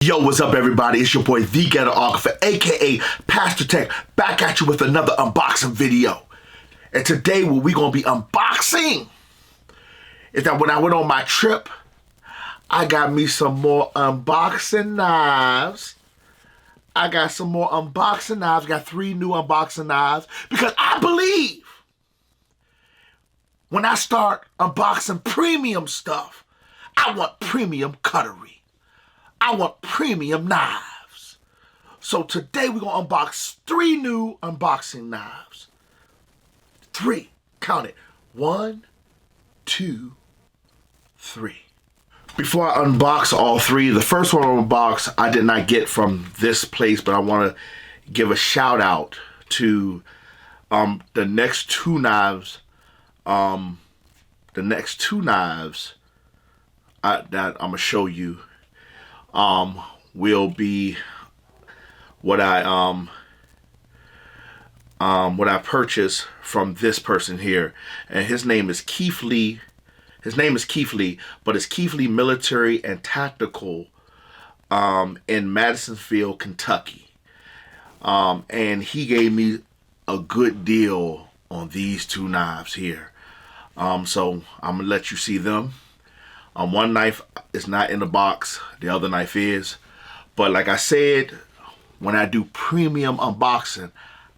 Yo, what's up everybody? It's your boy, the Ghetographer, aka Pastor Tech, back at you with another unboxing video. And today what we gonna be unboxing is that when I went on my trip, I got me some more unboxing knives. I got 3 new unboxing knives because I believe when I start unboxing premium stuff, I want premium cutlery. I want premium knives. So today we're going to unbox 3 new unboxing knives. 3. Count it. 1, 2, 3. Before I unbox all 3, the first one I unbox I did not get from this place, but I want to give a shout out to the next 2 knives. The next 2 knives that I'm going to show you will be what I purchased from this person here, and his name is Keith Lee. His name is Keith Lee, but it's Keith Lee Military and Tactical in Madisonville, Kentucky. And he gave me a good deal on these 2 knives here. So I'm gonna let you see them. One knife is not in the box, the other knife is. But like I said, when I do premium unboxing,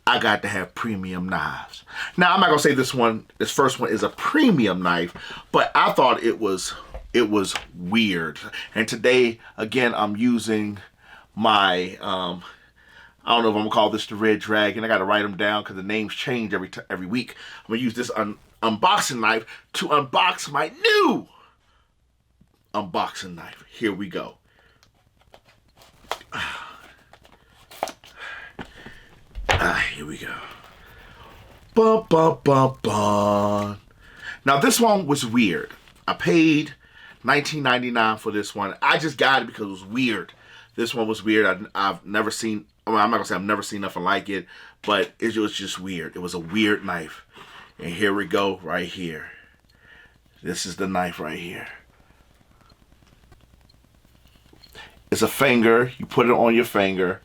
I got to have premium knives. Now, I'm not gonna say this first one is a premium knife, but I thought it was weird. And today, again, I'm using my, I don't know if I'm gonna call this the Red Dragon. I gotta write them down because the names change every week. I'm gonna use this unboxing knife to unbox my new unboxing knife. Here we go. Here we go. Bum, bum, bum, bum. Now this one was weird. I paid $19.99 for this one. I just got it because it was weird. This one was weird. I've never seen, I'm not gonna say I've never seen nothing like it, but it was just weird. It was a weird knife. And here we go, right here. This is the knife right here. It's a finger. You put it on your finger.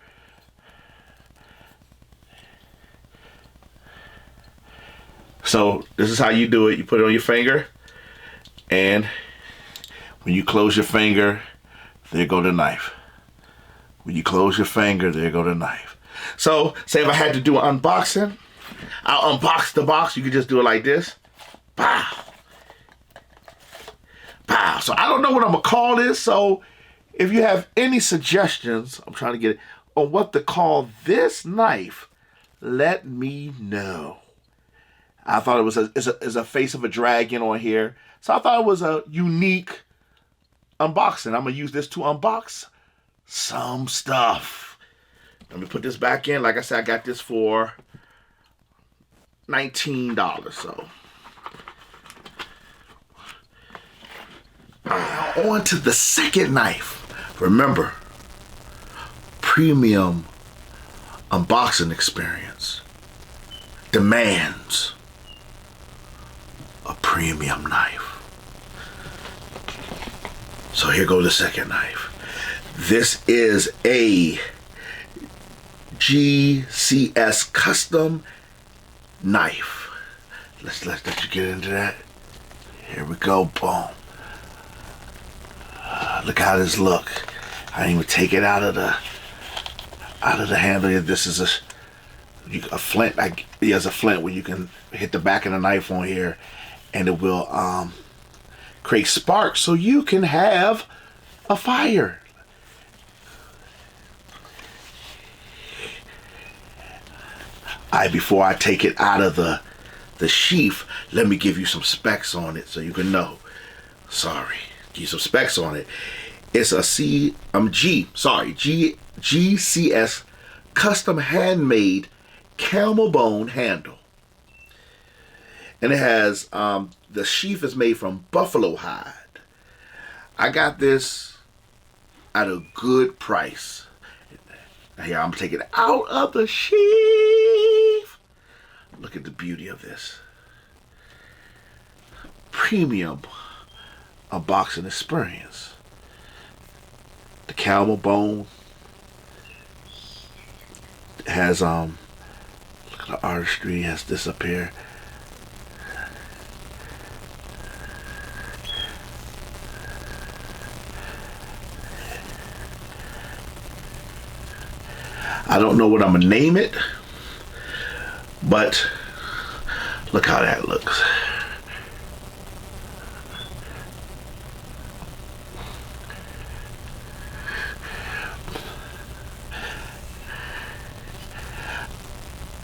So this is how you do it. You put it on your finger, and when you close your finger, there go the knife. When you close your finger, there go the knife. So say if I had to do an unboxing, I'll unbox the box. You can just do it like this. Pow. Pow. So I don't know what I'm gonna call this. So if you have any suggestions, I'm trying to get it, on what to call this knife, let me know. I thought it was a face of a dragon on here. So I thought it was a unique unboxing. I'm going to use this to unbox some stuff. Let me put this back in. Like I said, I got this for $19. So on to the second knife. Remember, premium unboxing experience demands a premium knife. So here goes the second knife. This is a GCS custom knife. Let's let you get into that. Here we go, boom. Look how this look. I didn't even take it out of the handle. This is a flint. There's a flint where you can hit the back of the knife on here, and it will create sparks so you can have a fire. Before I take it out of the sheath, let me give you some specs on it so you can know. Sorry, give you some specs on it. It's a GCS custom handmade camel bone handle. And it has, the sheath is made from buffalo hide. I got this at a good price. Now here, I'm taking it out of the sheath. Look at the beauty of this. Premium unboxing experience. The camel bone. It has look at the artistry. It has this up here. I don't know what I'm gonna name it, but look how that looks.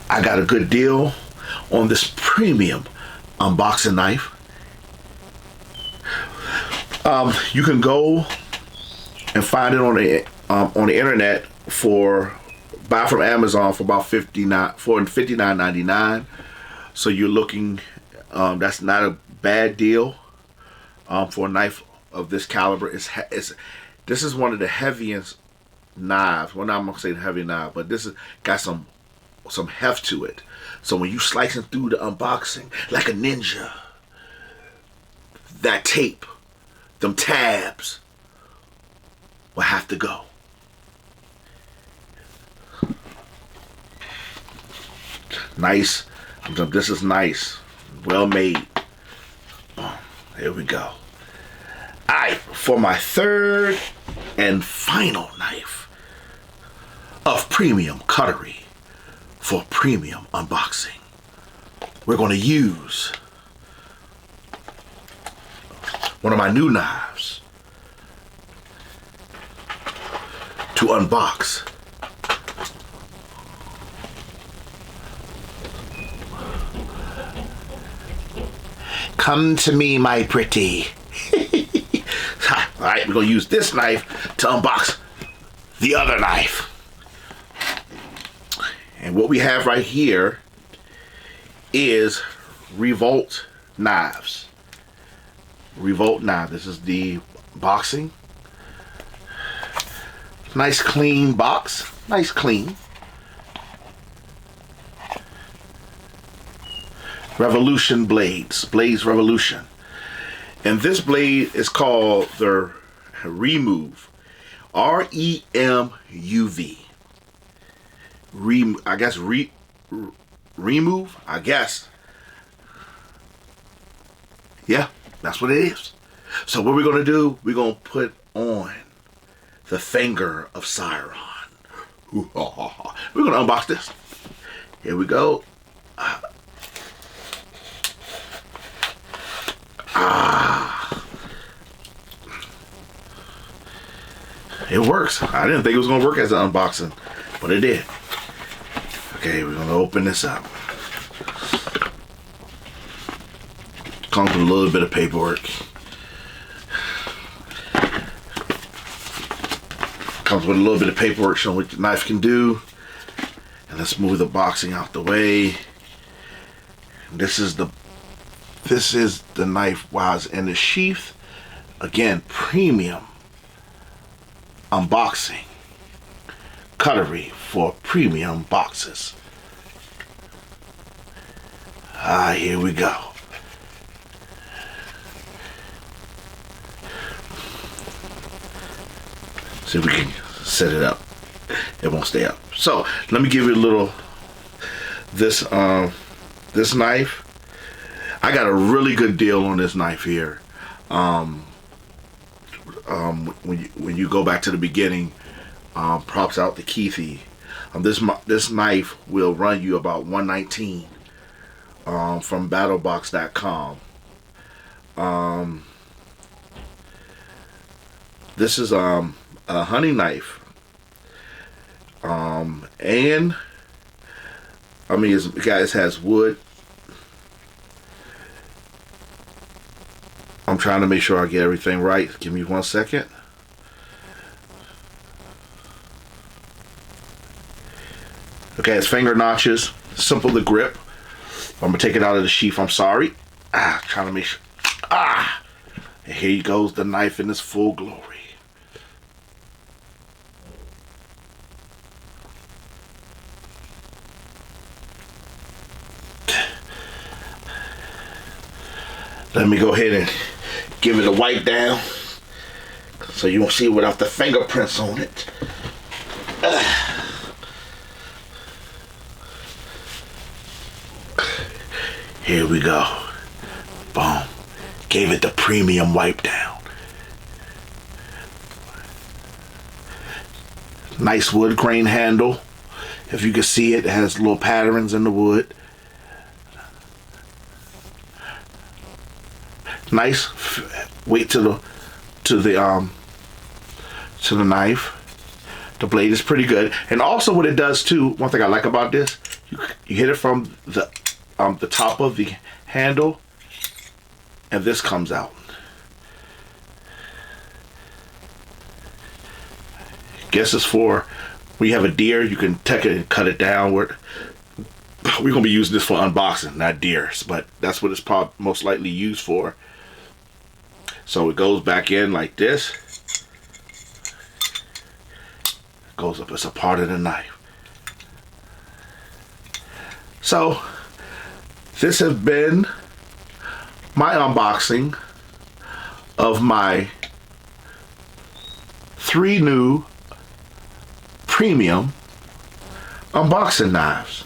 I got a good deal on this premium unboxing knife. You can go and find it on the internet for buy from Amazon for about $59.99. So you're looking, that's not a bad deal for a knife of this caliber. This is one of the heaviest knives. Well, I'm not gonna say the heavy knife, but this has got some heft to it. So when you slicing through the unboxing like a ninja, that tape, them tabs will have to go. Nice. This is nice. Well made. Here we go. Alright, for my third and final knife of premium cutlery for premium unboxing, we're going to use one of my new knives to unbox Come to me, my pretty. Alright, we're going to use this knife to unbox the other knife. And what we have right here is Revolt knives. Revolt knife. This is the boxing. Nice clean box. Nice clean. Revolution blades. Blades Revolution. And this blade is called the Remove. R-E-M-U-V. I guess remove, I guess. Yeah, that's what it is. So what we're gonna do, we're gonna put on the finger of Siron. We're gonna unbox this. Here we go. It works. I didn't think it was gonna work as an unboxing, but it did. Okay, we're gonna open this up. Comes with a little bit of paperwork. Comes with a little bit of paperwork showing what the knife can do. And let's move the boxing out the way. This is the knife while it's in the sheath. Again, premium unboxing cutlery for premium boxes. Here we go. See if we can set it up. It won't stay up. So let me give you a little this knife. I got a really good deal on this knife here. When you go back to the beginning, props out to Keithy. This knife will run you about $119 from battlebox.com. This is a hunting knife, and I mean, it has wood. I'm trying to make sure I get everything right. Give me 1 second. Okay, it's finger notches, simple to grip. I'm gonna take it out of the sheath. I'm sorry. Trying to make sure. And here goes the knife in its full glory. Let me go ahead and give it a wipe down. so you won't see it without the fingerprints on it. Here we go. Boom. Gave it the premium wipe down. Nice wood grain handle. If you can see it, it has little patterns in the wood. Nice weight to the knife. The blade is pretty good, and also what it does too. One thing I like about this, you hit it from the top of the handle, and this comes out. Guess it's for when you have a deer, you can take it and cut it down. We're gonna be using this for unboxing, not deers, but that's what it's probably most likely used for. So it goes back in like this. Goes up as a part of the knife. So this has been my unboxing of my 3 new premium unboxing knives.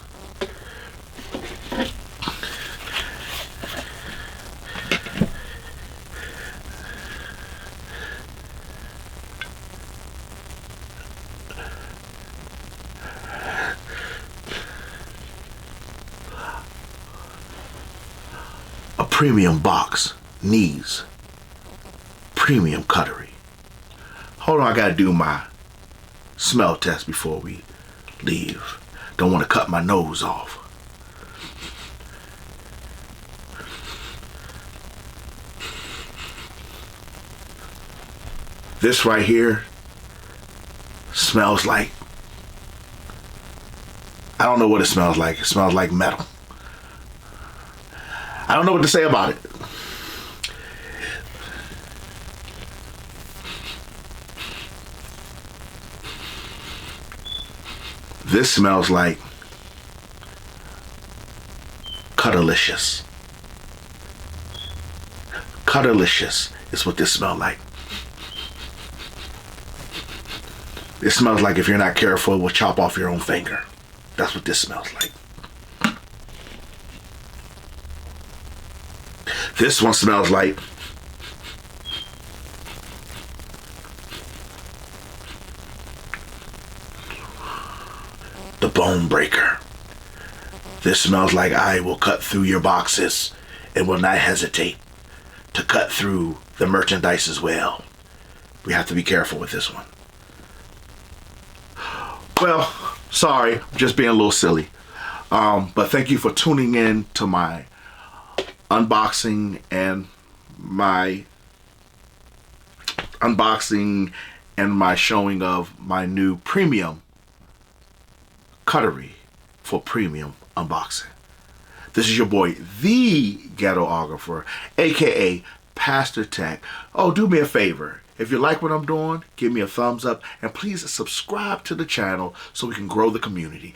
A premium box needs premium cutlery. Hold on, I gotta do my smell test before we leave. Don't want to cut my nose off. This right here smells like, I don't know what it smells like. It smells like metal. I don't know what to say about it. This smells like Cutterlicious. Cutterlicious is what this smells like. It smells like if you're not careful, it will chop off your own finger. That's what this smells like. This one smells like the Bone Breaker. This smells like I will cut through your boxes and will not hesitate to cut through the merchandise as well. We have to be careful with this one. Well, sorry, I'm just being a little silly. But thank you for tuning in to my unboxing and my showing of my new premium cutlery for premium unboxing. This is your boy, the Ghetographer, aka Pastor Tech. Oh, do me a favor. If you like what I'm doing, give me a thumbs up and please subscribe to the channel so we can grow the community.